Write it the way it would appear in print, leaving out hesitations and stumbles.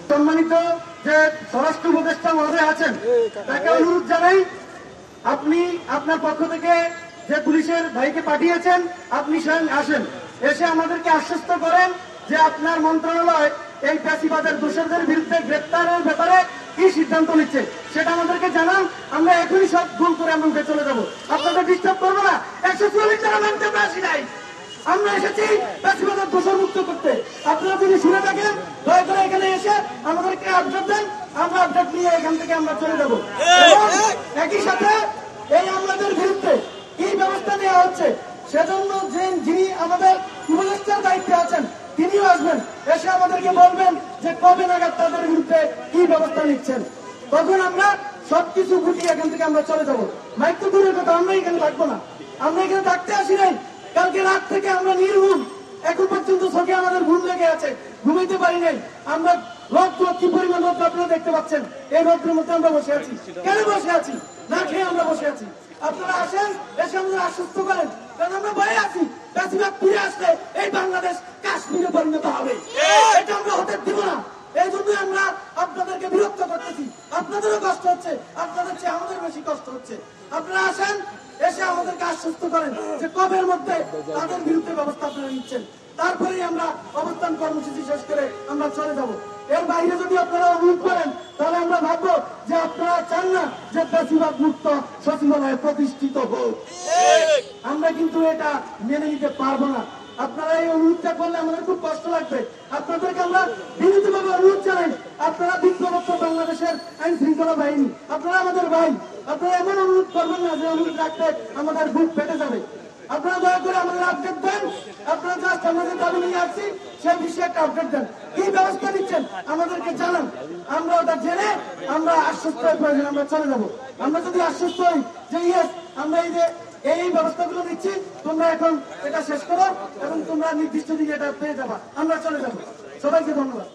সম্মানিত যে স্বরাষ্ট্র উপদেষ্টা মহোদয় আছেন তাকে অনুরোধ জানাই, আপনি আপনার পক্ষ থেকে যে পুলিশের ভাইকে পাঠিয়েছেন আপনি স্বয়ং আসেন, এসে আমাদেরকে আশ্বস্ত করেন যে আপনার মন্ত্রণালয় এই ফ্যাসিবাদের দোষরদের বিরুদ্ধে গ্রেপ্তারের ব্যাপারে কি সিদ্ধান্ত নিচ্ছে সেটা আমাদেরকে জানান। আমরা এখনই সব ভুল করে আমরা উঠে চলে যাবো, আপনাদের ডিস্টার্ব করবো না। 144 টাকা মানতে আমরা আসি নাই, আমরা এসেছি ফ্যাসিবাদের দোষর মুক্ত করতে। আপনারা যদি শুনে থাকেন দয়া করে এখানে এসে আমাদেরকে আপডেট দেন, আমরা আপডেট নিয়ে এখান থেকে আমরা চলে যাবো। একই সাথে এই আমাদের বিরুদ্ধে কি ব্যবস্থা নেওয়া হচ্ছে সেজন্য যিনি আমাদের উপদেষ্টার দায়িত্বে আছেন তিনিও আসবেন, এসে আমাদেরকে বলবেন যে কবে নাগাদ তাদের বিরুদ্ধে কি ব্যবস্থা নিচ্ছেন। তখন আমরা সবকিছু গুটিয়ে এখান থেকে আমরা চলে যাবো। মাইক তো দূরের কথা, আমরা এখানে থাকবো না, আমরা এখানে থাকতে আসি নাই। কালকে রাত থেকে আমরা নির্ঘুম, এখন পর্যন্ত চোখে আমাদের ঘুম লেগে আছে, ঘুমাইতে পারি নাই। আমরা রোদ কি পরিমাণ রোদ আপনারা দেখতে পাচ্ছেন, এই রোদের মধ্যে আমরা বসে আছি। কেন বসে আছি? না খেয়ে আমরা বসে আছি। আপনারা আসেন, এসে আমাদের আশ্বস্ত করেন, কারণ আমরা ভয়ে আছি ফ্যাসিবাদ ফিরে আসলে এই বাংলাদেশ কাশ্মীরে পরিণত হবে, এটা আমরা হতে দিব না। এই জন্য আমরা আপনাদেরকে বিরক্ত করতেছি, আপনাদেরও কষ্ট হচ্ছে, আপনাদের চেয়ে আমাদের বেশি কষ্ট হচ্ছে। আপনারা আসেন, এসে আমাদেরকে আশ্বস্ত করেন যে কবের মধ্যে তাদের বিরুদ্ধে ব্যবস্থা আপনারা নিচ্ছেন, তারপরেই আমরা অবস্থান কর্মসূচি শেষ করে আমরা চলে যাব। এর বাইরে যদি আপনারা অনুরোধ করেন তাহলে আমরা ভাববো যে আপনারা চান না যে ফ্যাসিবাদ মুক্ত সচিবালয় প্রতিষ্ঠিত হোক। আমরা কিন্তু এটা মেনে নিতে পারবো না। আপনারা এই অনুরোধটা করলে আমাদের খুব কষ্ট লাগবে। আপনাদেরকে আমরা বিনীতভাবে অনুরোধ জানাই, আপনারা বিপ্লবোত্তর বাংলাদেশের আইন শৃঙ্খলা বাহিনী, আপনারা আমাদের ভাই, আপনারা এমন অনুরোধ করবেন না যে অনুরোধ রাখতে আমাদের বুক ফেটে যাবে। আপনারা দয়া করে আমাদের আপডেট দেন, আপনারা জাস্ট আমাদের দাবি নিয়ে আসছি সেই বিষয়ে একটা আপডেট দেন, কি ব্যবস্থা নিচ্ছেন আমাদেরকে জানান। আমরা ওটা জেনে আমরা আশ্বস্ত হয়ে প্রয়োজন আমরা চলে যাবো। আমরা যদি আশ্বস্ত হই যে ইয়েস আমরা এই ব্যবস্থাগুলো নিচ্ছি, তোমরা এখন এটা শেষ করো এবং তোমরা নির্দিষ্ট দিকে এটা পেয়ে যাবা, আমরা চলে যাবো। সবাইকে ধন্যবাদ।